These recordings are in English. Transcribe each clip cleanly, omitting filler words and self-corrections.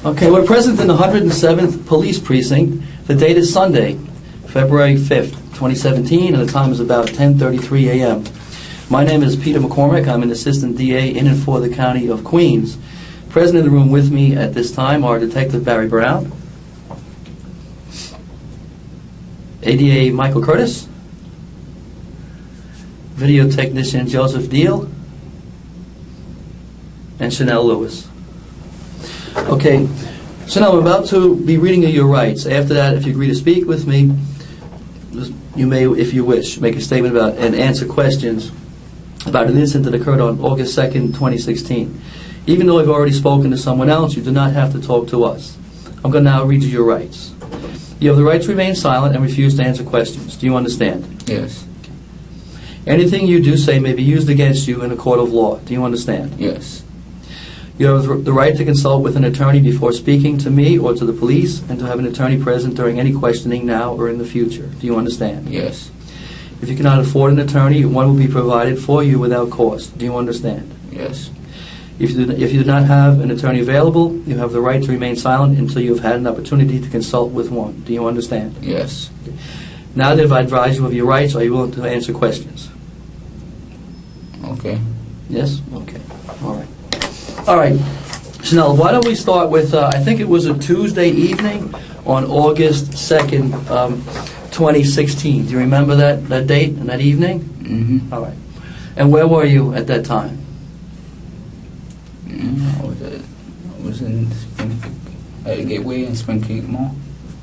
Okay, we're present in the 107th Police Precinct. The date is Sunday, February 5th, 2017, and the time is about 10:33 a.m. My name is Peter McCormick. I'm an assistant DA in and for the County of Queens. Present in the room with me at this time are Detective Barry Brown, ADA Michael Curtis, video technician Joseph Deal, and Chanel Lewis. Okay, Chanel, I'm about to be reading you your rights. After that, if you agree to speak with me, you may, if you wish, make a statement about and answer questions about an incident that occurred on August 2nd, 2016. Even though I've already spoken to someone else, you do not have to talk to us. I'm going to now read you your rights. You have the right to remain silent and refuse to answer questions. Do you understand? Yes. Anything you do say may be used against you in a court of law. Do you understand? Yes. You have the right to consult with an attorney before speaking to me or to the police, and to have an attorney present during any questioning now or in the future. Do you understand? Yes. If you cannot afford an attorney, one will be provided for you without cost. Do you understand? Yes. If you do not have an attorney available, you have the right to remain silent until you have had an opportunity to consult with one. Do you understand? Yes. Now that I've advised you of your rights, are you willing to answer questions? Okay. Yes? Okay. All right. All right. Chanel, why don't we start with, I think it was a Tuesday evening on August 2nd, 2016. Do you remember that date and that evening? Mm-hmm. All right. And where were you at that time? I was in at Gateway and Spring Creek Mall.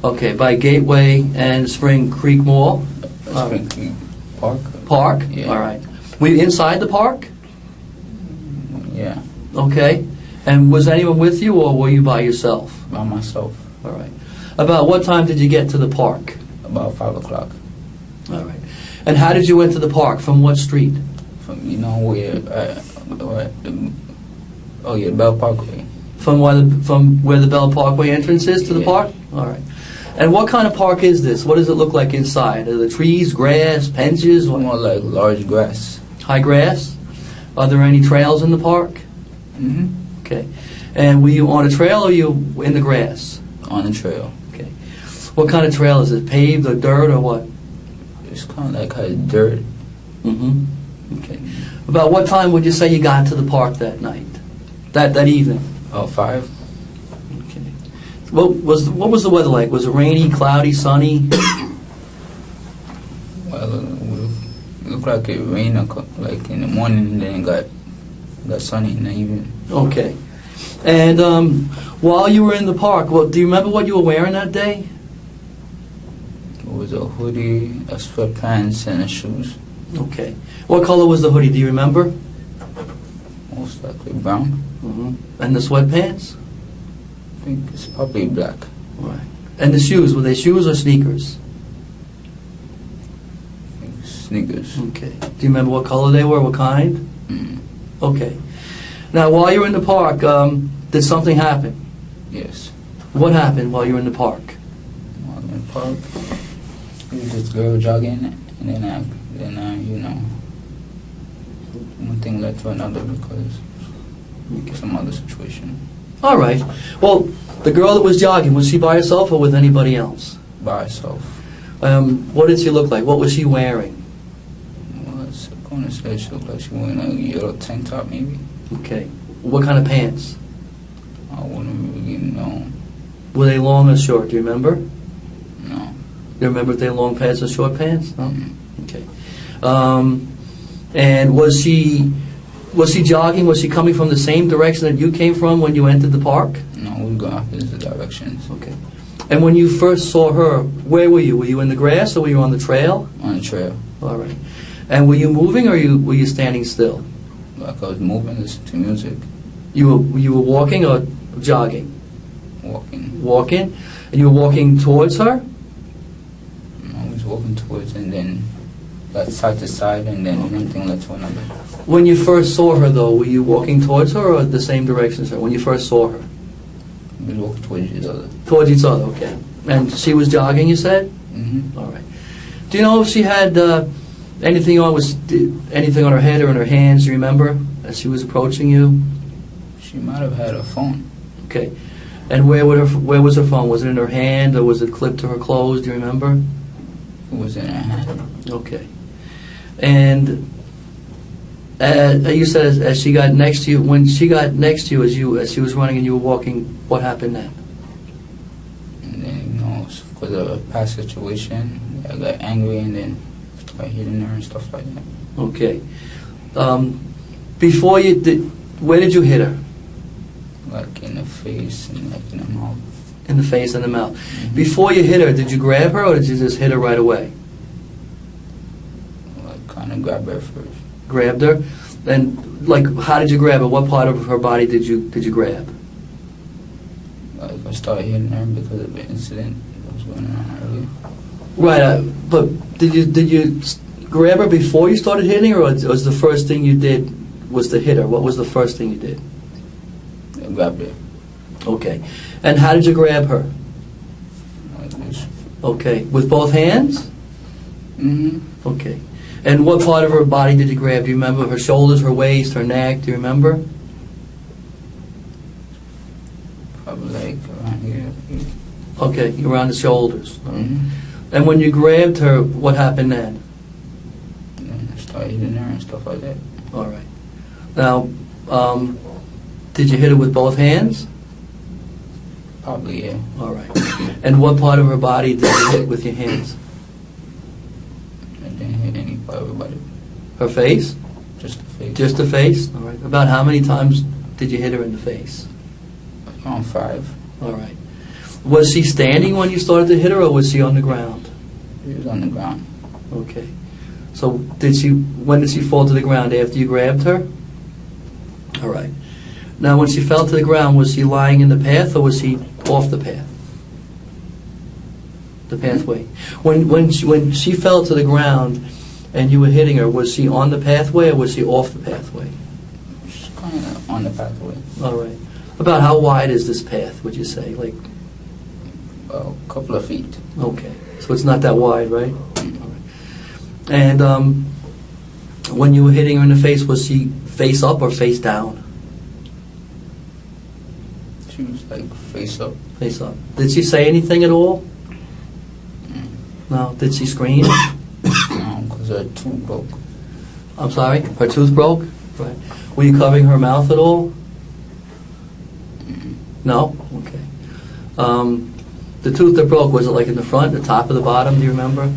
Okay, by Gateway and Spring Creek Mall? Spring Creek Park. Park? Yeah. All right. Were you inside the park? Yeah. Okay. And was anyone with you, or were you by yourself? By myself. All right. About what time did you get to the park? About 5 o'clock. All right. And how did you enter the park? From what street? From where Bell Parkway. From where the Bell Parkway entrance is to the Yeah. park? All right. And what kind of park is this? What does it look like inside? Are the trees, grass, benches? What? More like large grass. High grass? Are there any trails in the park? Mm-hmm. Okay. And were you on a trail or you in the grass? On the trail. Okay. What kind of trail is it? Paved or dirt or what? It's kind of like dirt. Mm-hmm. Okay. About what time would you say you got to the park that night? That evening? About 5. Okay. What was the weather like? Was it rainy, cloudy, sunny? Well, it looked like it rained like in the morning, and then it got sunny in the evening. Okay. And while you were in the park, do you remember what you were wearing that day? It was a hoodie, a sweatpants, and a shoes. Okay. What color was the hoodie? Do you remember? Most likely brown. Mm-hmm. And the sweatpants? I think it's probably black. Right. And the shoes, were they shoes or sneakers? I think sneakers. Okay. Do you remember what color they were, what kind? Mm. Okay. Now, while you were in the park, did something happen? Yes. What happened while you were in the park? While in the park, there was this girl jogging, and then one thing led to another because some other situation. All right. Well, the girl that was jogging, was she by herself or with anybody else? By herself. What did she look like? What was she wearing? Well, I'm going to say she looked like she was wearing a yellow tank top, maybe. Okay. What kind of pants? I wouldn't really know. Were they long or short? Do you remember? No. You remember if they were long pants or short pants? No? Mm. Okay. And was she jogging? Was she coming from the same direction that you came from when you entered the park? No, we go opposite directions. Okay. And when you first saw her, where were you? Were you in the grass or were you on the trail? On the trail. All right. And were you moving or were you standing still? Like I was moving, listening to music. You were walking or jogging? Walking. Walking? And you were walking towards her? I was walking towards, and then got side to side, and then one thing led to another. When you first saw her, though, were you walking towards her or the same direction as her? When you first saw her? We walked towards each other. Towards each other, okay. And she was jogging, you said? Mm-hmm. All right. Do you know if she had anything on her head or in her hands? Do you remember as she was approaching you? She might have had a phone. Okay. And where was her phone? Was it in her hand or was it clipped to her clothes? Do you remember? It was in her hand. Okay. And you said as she got next to you, when she got next to you as she was running and you were walking, what happened then? And then, because of a past situation, I got angry and then started hitting her and stuff like that. Okay. Before you did, where did you hit her? Like in the face and like in the mouth. In the face and the mouth. Mm-hmm. Before you hit her, did you grab her or did you just hit her right away? Like kind of grabbed her first. Grabbed her? And like, how did you grab her? What part of her body did you grab? Like I started hitting her because of the incident that was going on earlier. Right, but did you grab her before you started hitting her, or was the first thing you did was to hit her? What was the first thing you did? I grabbed her. Okay. And how did you grab her? Like this. Okay. With both hands? Mm-hmm. Okay. And what part of her body did you grab? Do you remember? Her shoulders, her waist, her neck? Do you remember? Probably like around here. Okay, around the shoulders. Mm-hmm. And when you grabbed her, what happened then? And then I started hitting her and stuff like that. All right. Now, did you hit her with both hands? Probably, yeah. All right. And what part of her body did you hit with your hands? I didn't hit any part of her body. Her face? Just the face. Just the face? All right. About how many times did you hit her in the face? Around 5. All right. Was she standing when you started to hit her, or was she on the ground? She was on the ground. Okay. So when did she fall to the ground? After you grabbed her? All right. Now, when she fell to the ground, was she lying in the path, or was she off the path? The pathway. When she fell to the ground and you were hitting her, was she on the pathway or was she off the pathway? She's kind of on the pathway. All right. About how wide is this path, would you say? Like a couple of feet. Okay. So it's not that wide, right? Mm. All right. And when you were hitting her in the face, was she face up or face down? She was like face up. Face up. Did she say anything at all? Mm. No. Did she scream? No, because her tooth broke. I'm sorry? Her tooth broke? Right. Were you covering her mouth at all? Mm. No? Okay. The tooth that broke, was it like in the front, the top, or the bottom? Do you remember?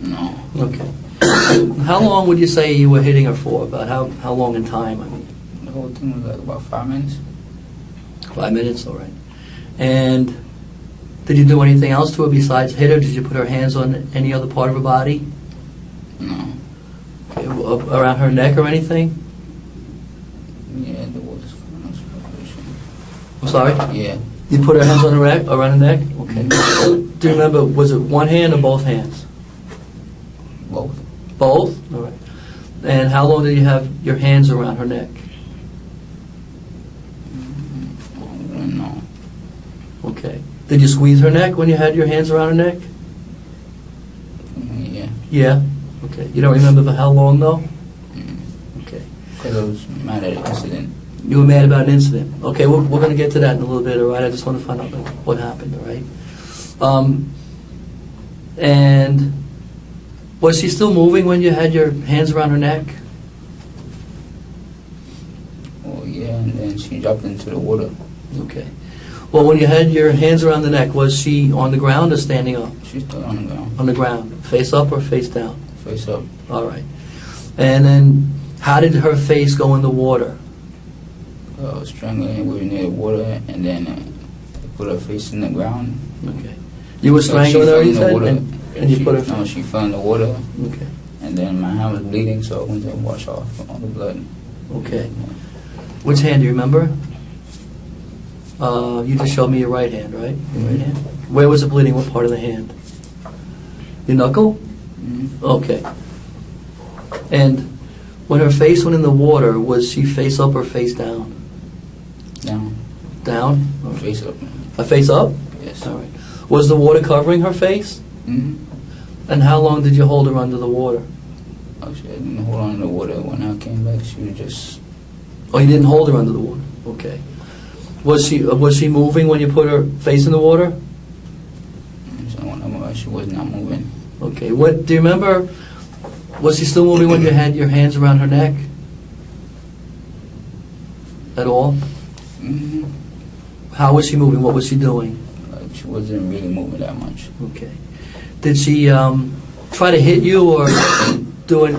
No. Okay. How long would you say you were hitting her for? About how long in time? I mean, The whole thing was like about 5 minutes. 5 minutes, all right. And did you do anything else to her besides hit her? Did you put her hands on any other part of her body? No. Okay, around her neck or anything? Yeah, there was kind of separation. I'm sorry? Yeah. You put her hands on her neck, around her neck? Okay. Do you remember, was it one hand or both hands? Both. Both? All right. And how long did you have your hands around her neck? No. Okay. Did you squeeze her neck when you had your hands around her neck? Yeah. Yeah? Okay. You don't remember for how long, though? Okay. Because I was mad at the incident. You were mad about an incident. Okay, we're going to get to that in a little bit, all right? I just want to find out what happened, all right? And was she still moving when you had your hands around her neck? Oh, yeah, and then she dropped into the water. Okay. Well, when you had your hands around the neck, was she on the ground or standing up? She's still on the ground. On the ground. Face up or face down? Face up. All right. And then how did her face go in the water? I was strangling. We were near the water, and then I put her face in the ground. Okay. You were strangling her, you said? And you put her... No, she fell in the water. Okay. And then my hand was bleeding, so I went to wash off all the blood. Okay. Which hand do you remember? You just showed me your right hand, right? Your right hand. Where was it bleeding? What part of the hand? Your knuckle? Mm-hmm. Okay. And when her face went in the water, was she face up or face down? Down. Down? All right. Face up. A face up? Yes. All right. Was the water covering her face? Mm-hmm. And how long did you hold her under the water? Actually, I didn't hold on to the water. When I came back, she was just... Oh, you didn't hold her under the water? Okay. Was she moving when you put her face in the water? So when she was not moving. Okay. What do you remember? Was she still moving when you had your hands around her neck? At all? Mm-hmm. How was she moving? What was she doing? Like she wasn't really moving that much. Okay. Did she try to hit you or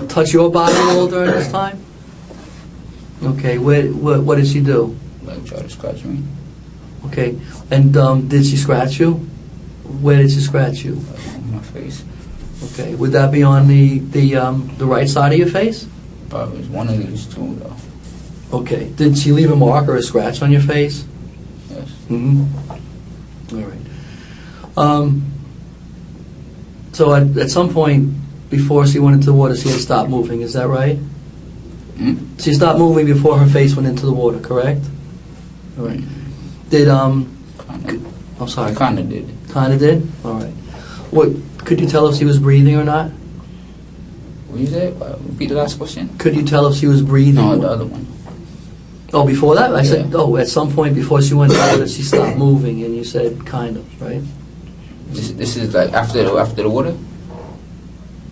touch your body at all during this time? Okay. What did she do? Like try to scratch me. Okay. And did she scratch you? Where did she scratch you? Like on my face. Okay. Would that be on the right side of your face? Probably one of these two though. Okay. Did she leave a mark or a scratch on your face? Yes. Mm-hmm. All right. So at some point before she went into the water, she had stopped moving. Is that right? Mm? She stopped moving before her face went into the water, correct? All right. Did Kinda. I'm sorry. Kinda did. Kind of did. All right. What could you tell if she was breathing or not? What you say? Repeat the last question. Could you tell if she was breathing? No, the other one. Oh, before that, I said. Yeah. Oh, at some point before she went down, that she stopped moving, and you said kind of, right? This is like after the water.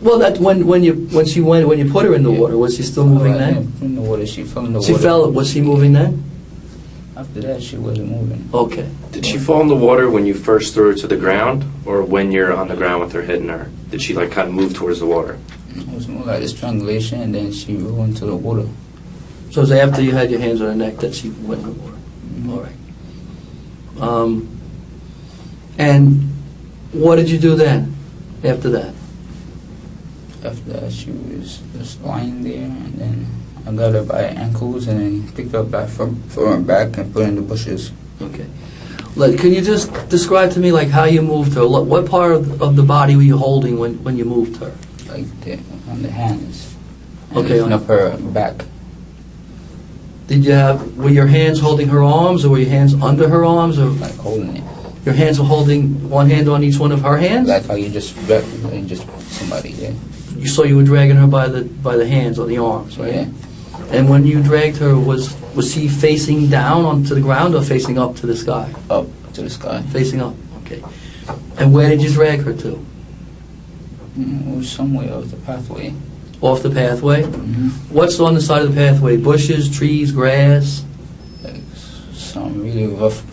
Well, that when you put her in the Yeah. water, was she still moving then? In the water, she fell in the She water. fell. Was she moving then? After that, she wasn't moving. Okay. Did she fall in the water when you first threw her to the ground, or when you're on the ground with her hitting her? Did she like kind of move towards the water? It was more like a strangulation, and then she rolled into the water. So it was after you had your hands on her neck that she went in the water. Mhm. All right. And what did you do then? After that? After that, she was just lying there, and then I got her by her ankles, and then picked her up by from her back and put her in the bushes. Okay. Can you just describe to me like how you moved her? What part of the body were you holding when you moved her? Like on the hands. And Okay, lifting on- up her back. Were your hands holding her arms, or were your hands under her arms, or Like holding it. your hands were holding one hand on each one of her hands? Like how you just grab and just somebody, yeah. You were dragging her by the hands or the arms, right? Yeah. And when you dragged her, was she facing down onto the ground or facing up to the sky? Up to the sky. Facing up. Okay. And where did you drag her to? It was somewhere off the pathway. Off the pathway? Mm-hmm. What's on the side of the pathway? Bushes, trees, grass? Like some really rough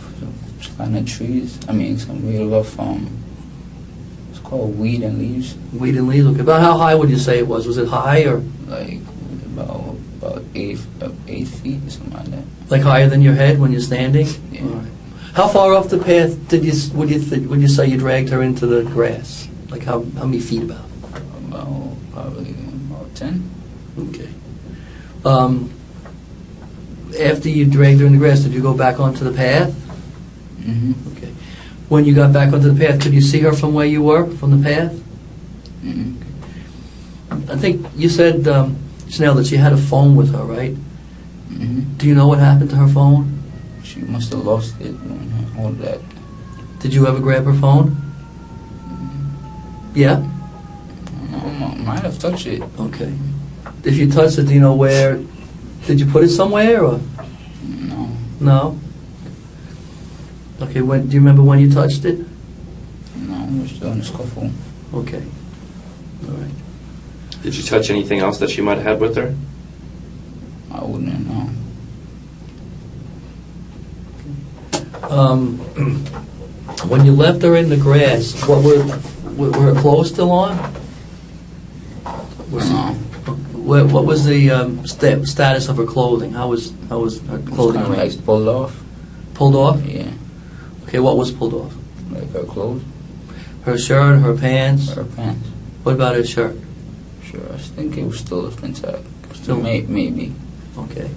kind of trees. I mean, some really rough, it's called weed and leaves. Weed and leaves. Okay. About how high would you say it was? Was it high or Like about 8 feet or something like that. like higher than your head when you're standing? Yeah. All right. How far off the path would you say you dragged her into the grass? Like how many feet about? Probably about 10. Okay. After you dragged her in the grass, did you go back onto the path? Mm-hmm. Okay. When you got back onto the path, could you see her from where you were, from the path? Mm-hmm. I think you said, Chanel, that she had a phone with her, right? Mm-hmm. Do you know what happened to her phone? She must have lost it when all that. Did you ever grab her phone? Yeah? I might have touched it. Okay. If you touched it, do you know where? Did you put it somewhere or? No. No? Okay, do you remember when you touched it? No, we're still in the scuffle. Okay. All right. Did you touch anything else that she might have had with her? I wouldn't know. When you left her in the grass, what were her clothes still on? No. What was the status of her clothing? How was her clothing Kind of arranged? like pulled off. Pulled off? Yeah. Okay, what was pulled off? Like her clothes, Her shirt, her pants. her pants. What about her shirt? Sure, I think it was still intact. Still? Maybe. Okay.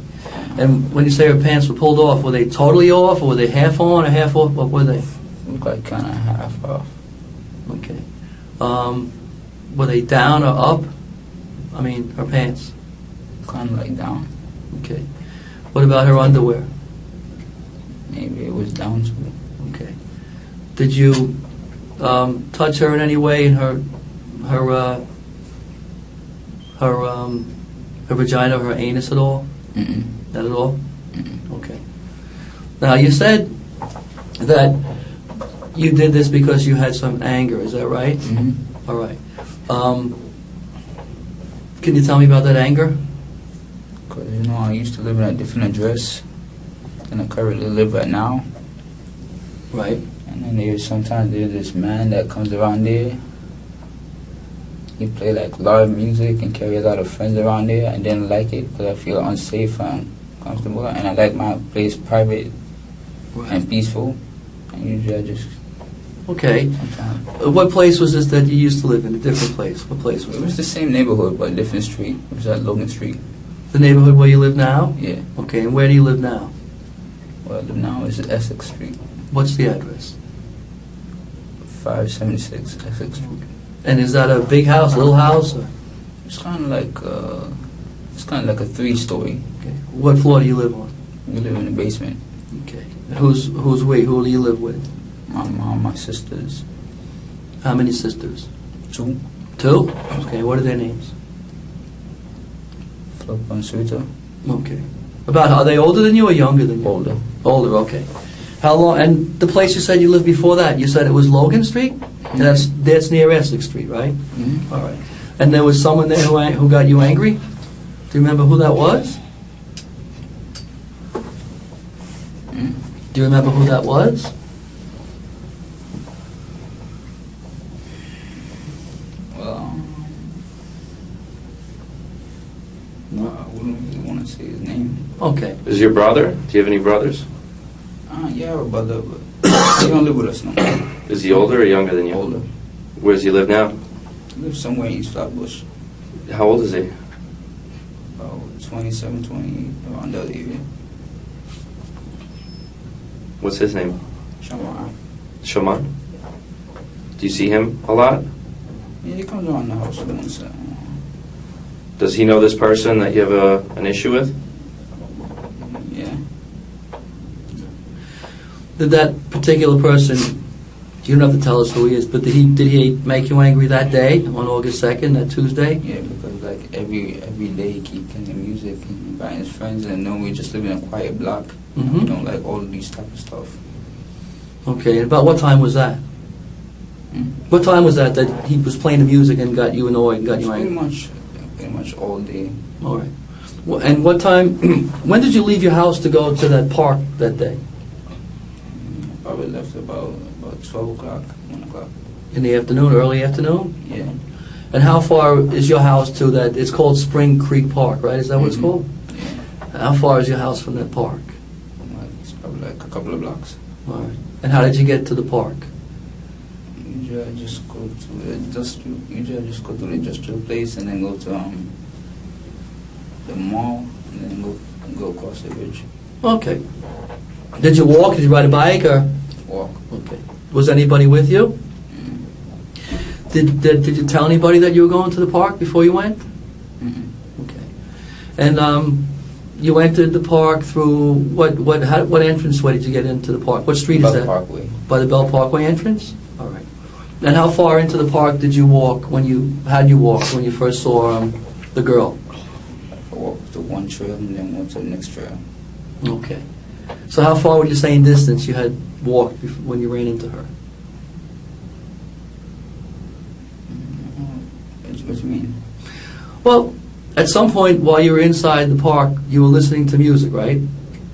And when you say her pants were pulled off, were they totally off, or were they half on or half off? What were they? Looked like kind of half off. Okay. Were they down or up? I mean, her pants. Kind of like down. Okay. What about her underwear? Maybe it was down too. Okay. Did you touch her in any way in her vagina or her anus at all? Mm-mm. Not at all? Mm-mm. Okay. Now, you said that you did this because you had some anger. Is that right? Mm-hmm. All right. Can you tell me about that anger? Because, you know, I used to live in a different address than I currently live right now. Right. And then sometimes there's this man that comes around there. He play like loud music and carry a lot of friends around there. I didn't like it because I feel unsafe and comfortable. And I like my place private and peaceful. And usually I just... Okay. What place was this that you used to live in? A different place? What place was It it? was the same neighborhood, but a different street. It was at Logan Street. The neighborhood where you live now? Yeah. Okay, and where do you live now? Where I live now is Essex Street. What's the address? 576 Essex Street. And is that a big house, little house? Or? It's kind of like a 3-story. Okay. What floor do you live on? We live in the basement. Okay. Who's we? Who do you live with? My mom, my sisters. How many sisters? 2. 2? Okay, what are their names? Flip and Suita. Okay. Are they older than you or younger than you? Older. Older, okay. How long, and the place you said you lived before that, you said it was Logan Street? And that's near Essex Street, right? Mm-hmm. All right. And there was someone there who got you angry? Do you remember who that was? Do you remember who that was? Well, I wouldn't really want to say his name. Okay. Is your brother? Do you have any brothers? Yeah, I have a brother, but he don't live with us no more. Is he older or younger than you? Older. Where does he live now? He lives somewhere in East Flatbush. How old is he? About 27, 28, around that area. What's his name? Shamar. Shaman? Do you see him a lot? Yeah, he comes around the house once. Does he know this person that you have an issue with? Yeah. Did that particular person, you don't have to tell us who he is, but did he make you angry that day, on August 2nd, that Tuesday? Yeah, because like every day he keep playing music and inviting his friends, and then we just live in a quiet block. Mhm. We don't like all of these type of stuff. Okay, and about what time was that? What time was that he was playing the music and got you annoyed and got you Pretty angry? much all day. All right. And what time, when did you leave your house to go to that park that day? Probably left about 12 o'clock, 1 o'clock. In the afternoon, early afternoon? Yeah. And how far is your house to that? It's called Spring Creek Park, right? Is that what it's Mhm. called? Yeah. How far is your house from that park? It's probably like a couple of blocks. All right. And how did you get to the park? Usually I just go to the industrial place and then go to the mall and then go across the bridge. Okay. Did you walk? Did you ride a bike or? Walk. Okay. Was anybody with you? Did you tell anybody that you were going to the park before you went? Mm-mm. Okay. And you entered the park through what entrance way did you get into the park? What street is By the that? Parkway. By the Bell Parkway entrance? All right. And how far into the park did you walk how did you walk when you first saw the girl? I walked to one trail and then went to the next trail. Okay. So how far would you say in distance you had walked when you ran into her? What do you mean? Well, at some point while you were inside the park, you were listening to music, right?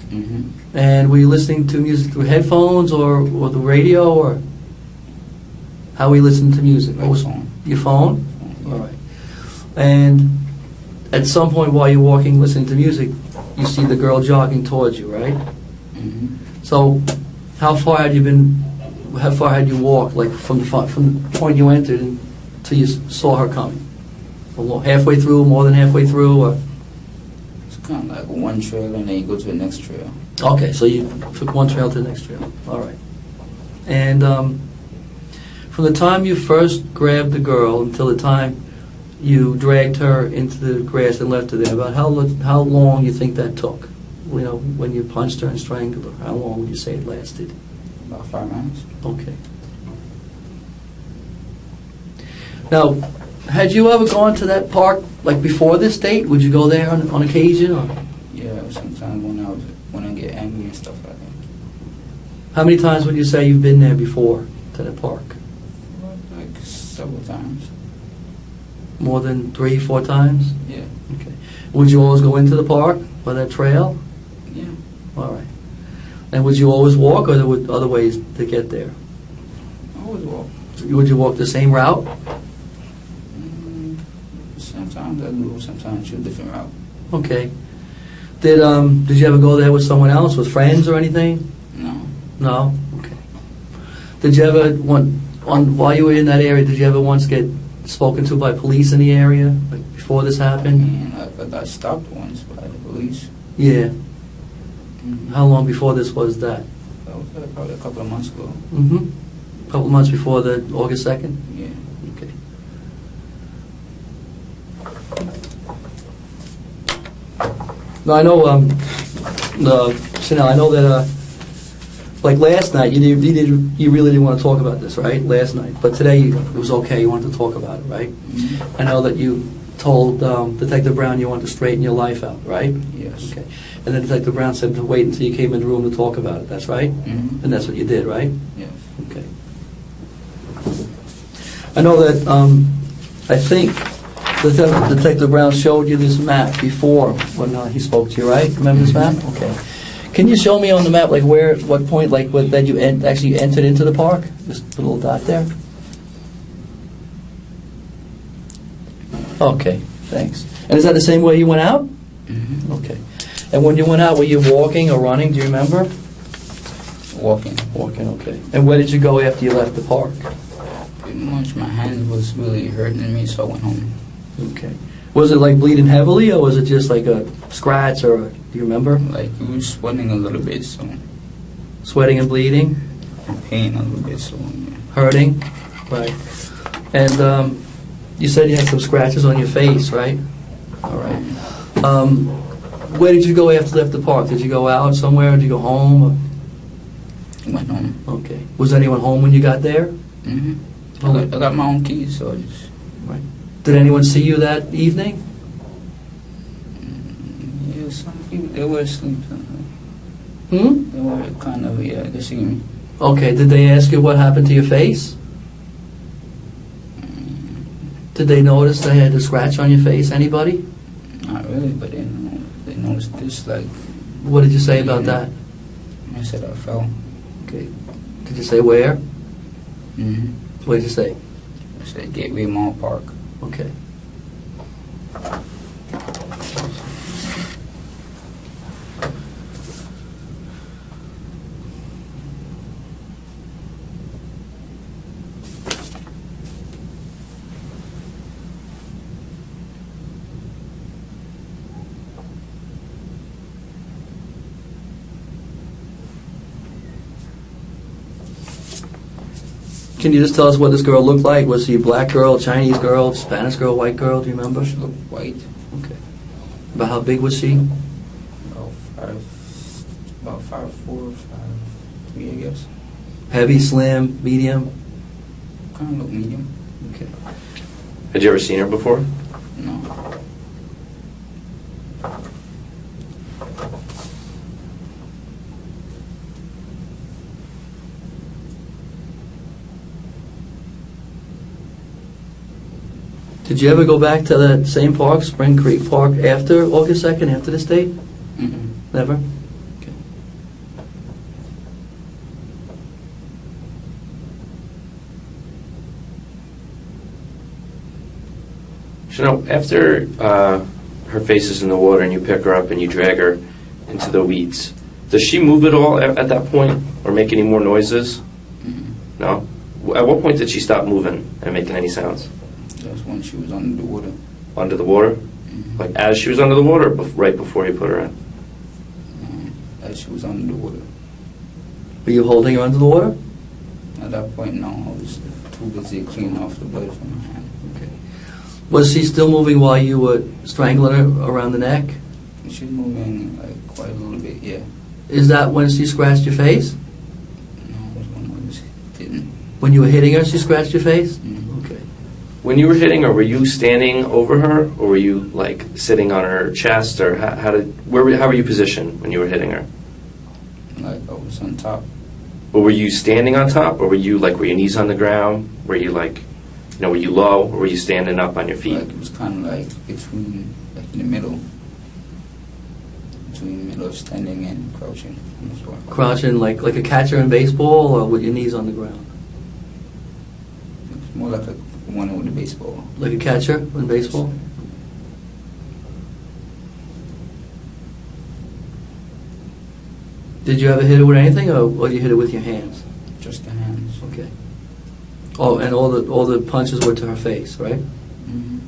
Mm-hmm. And were you listening to music through headphones or the radio, or how were you listening to music? Like phone. Your phone? Yeah. All right. And at some point while you're walking, listening to music, you see the girl jogging towards you, right? Mm-hmm. So, how far had you walked, like from the point you entered until you saw her coming? Halfway through, more than halfway through, or? It's kind of like one trail and then you go to the next trail. Okay, so you took one trail to the next trail. All right. And from the time you first grabbed the girl until the time you dragged her into the grass and left her there, about how long you think that took? You know, when you punched her and strangled her, how long would you say it lasted? About 5 minutes. Okay. Now, had you ever gone to that park like before this date? Would you go there on occasion? Or? Yeah, sometimes when I get angry and stuff like that. How many times would you say you've been there before, to the park? Like several times. More than 3, 4 times? Yeah. Okay. Would you always go into the park by that trail? Yeah. All right. And would you always walk, or there were other ways to get there? I always walk. Would you walk the same route? Sometimes I do, sometimes I choose a different route. Okay. Did you ever go there with someone else, with friends or anything? No. No? Okay. Did you ever, while you were in that area, did you ever once get spoken to by police in the area, like before this happened? And I got stopped once by the police. Yeah. Mm-hmm. How long before this was that? That was probably a couple of months ago. Mm-hmm. A couple of months before the August 2nd? Yeah. Okay. No, I know, Chanel, I know that, like last night, you really didn't want to talk about this, right? Last night. But today, it was okay, you wanted to talk about it, right? Mm-hmm. I know that you told Detective Brown you wanted to straighten your life out, right? Yes. Okay. And then Detective Brown said to wait until you came in the room to talk about it, that's right? Mm-hmm. And that's what you did, right? Yes. Okay. I know that, I think Detective Brown showed you this map before when he spoke to you, right? Remember this map? Okay. Can you show me on the map, like where, what point, like that you actually entered into the park? Just put a little dot there. Okay, thanks. And is that the same way you went out? Mm-hmm. Okay. And when you went out, were you walking or running? Do you remember? Walking. Walking, okay. And where did you go after you left the park? Pretty much my hand was really hurting me, so I went home. Okay. Was it like bleeding heavily, or was it just like a scratch, or do you remember? Like it was sweating a little bit, so Sweating and bleeding? pain a little bit, so yeah. Hurting? Right. And you said you had some scratches on your face, right? All right. Where did you go after you left the park? Did you go out somewhere? Did you go home? Went home. Okay. Was anyone home when you got there? Mm-hmm. I got my own keys, so I just. Right. Did anyone see you that evening? Yeah, some people they were asleep. Hmm? They were kind of they see me. Okay. Did they ask you what happened to your face? Did they notice they had a scratch on your face? Anybody? Not really, but they noticed this like. What did you say about that? I said I fell. Okay. Did you say where? Mm-hmm. What did you say? I said Gateway Mall Park. Okay. Can you just tell us what this girl looked like? Was she a black girl, Chinese girl, Spanish girl, white girl? Do you remember? She looked white. Okay. About how big was she? About 5'4", 5'3", I guess. Heavy, slim, medium? Kind of look medium. Okay. Had you ever seen her before? No. Did you ever go back to that same park, Spring Creek Park, after August 2nd, after this date? Mm-hmm. Never? Okay. Chanel, after her face is in the water and you pick her up and you drag her into the weeds, does she move at all at that point or make any more noises? Mm-hmm. No? At what point did she stop moving and making any sounds? That's when she was under the water. Under the water? Mm-hmm. Like as she was under the water or right before you put her in? As she was under the water. Were you holding her under the water? At that point, no. I was too busy cleaning off the blood from her hand. Okay. Was she still moving while you were strangling her around the neck? She was moving like quite a little bit, yeah. Is that when she scratched your face? No, it was when I was didn't. When you were hitting her, she scratched your face? Mm-hmm. Okay. When you were hitting her, were you standing over her or were you like sitting on her chest or how were you positioned when you were hitting her? Like I was on top. But were you standing on top, or were you like, were your knees on the ground? Were you like, were you low, or were you standing up on your feet? Like, it was kind of like between, like in the middle. Between the middle of standing and crouching on the floor. Crouching like a catcher in baseball, or with your knees on the ground? It's more like a one with the baseball. Like a catcher in baseball? Did you ever hit it with anything, or you hit it with your hands? Just the hands. Okay. Oh, and all the punches were to her face, right? Mm-hmm.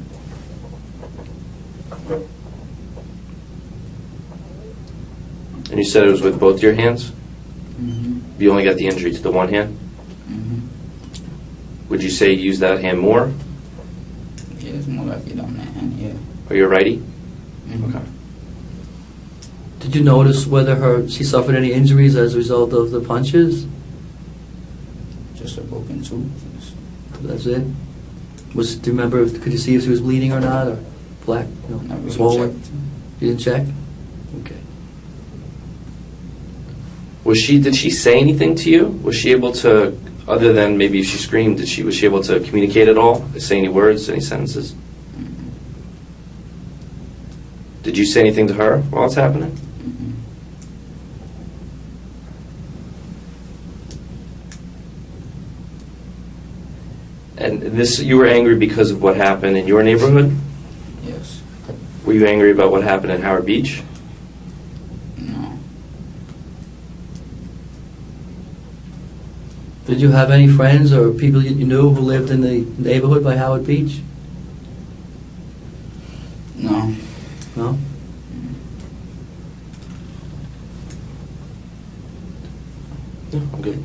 And you said it was with both your hands? Mm-hmm. You only got the injury to the one hand? Mm-hmm. Would you say you use that hand more? Yeah, it's more like it on that hand, yeah. Or you're righty? Mm-hmm. Okay. Did you notice whether she suffered any injuries as a result of the punches? Just a broken tooth. That's it? Do you remember, could you see if she was bleeding or not, or black, Not really swollen? checked. You didn't check? Okay. Did she say anything to you? Was she able to, other than maybe if she screamed, was she able to communicate at all? Say any words, any sentences? Mm-hmm. Did you say anything to her while it's happening? Mm-hmm. And you were angry because of what happened in your neighborhood? Yes. Were you angry about what happened in Howard Beach? No. Did you have any friends or people you knew who lived in the neighborhood by Howard Beach? No. No? No, I'm good.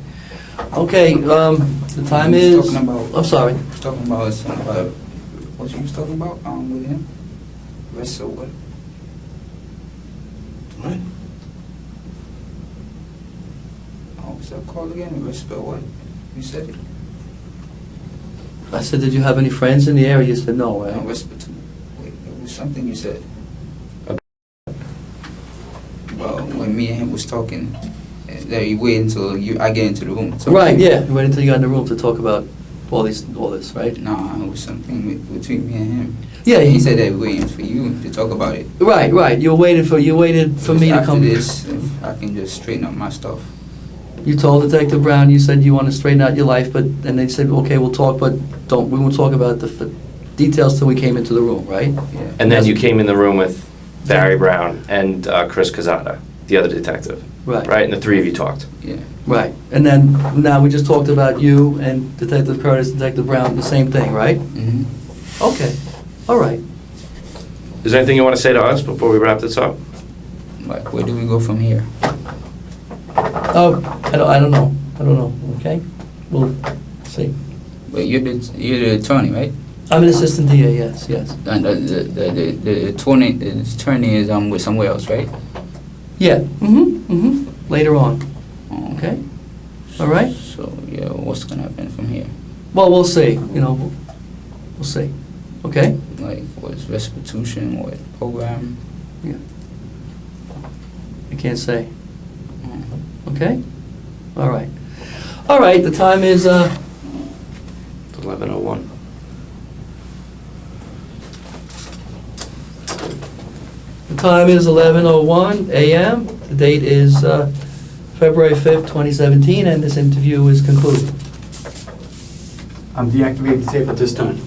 Okay, the time He is... was talking about- I'm sorry. He was talking about something about what you was talking about with him. Wrestle what? What? Oh, what's that called again? Wrestle what? You said it. I said, did you have any friends in the area? You said no, No, right? whisper to me. Wait, it was something you said. Well, when me and him was talking, that you wait until I get into the room. Right, yeah. You waited until you got in the room to talk about all this, right? Nah, it was something between me and him. Yeah, He said that waiting for you to talk about it. Right. You waited for me to After come. this, if I can just straighten up my stuff. You told Detective Brown you said you want to straighten out your life, and they said, okay, we'll talk, but we won't talk about the details till we came into the room, right? Yeah. And then you came in the room with Barry Brown and Chris Cazada, the other detective. Right. Right, and the three of you talked. Yeah. Right. And then now we just talked about you and Detective Curtis, Detective Brown, the same thing, right? Mm-hmm. Okay. All right. Is there anything you want to say to us before we wrap this up? Like, where do we go from here? Oh, I don't know. Okay. We'll see. But you're the attorney, right? I'm an assistant DA. Yes. And the attorney is with somewhere else, right? Yeah. Later on. Oh. Okay. All right. So yeah, what's gonna happen from here? Well, we'll see. We'll see. Okay. Like, what's restitution? What program? Yeah. I can't say. Oh. Okay. All right. All right. The time is 11:01. The time is 11:01 a.m. The date is February 5th, 2017, and this interview is concluded. I'm deactivating the tape at this time.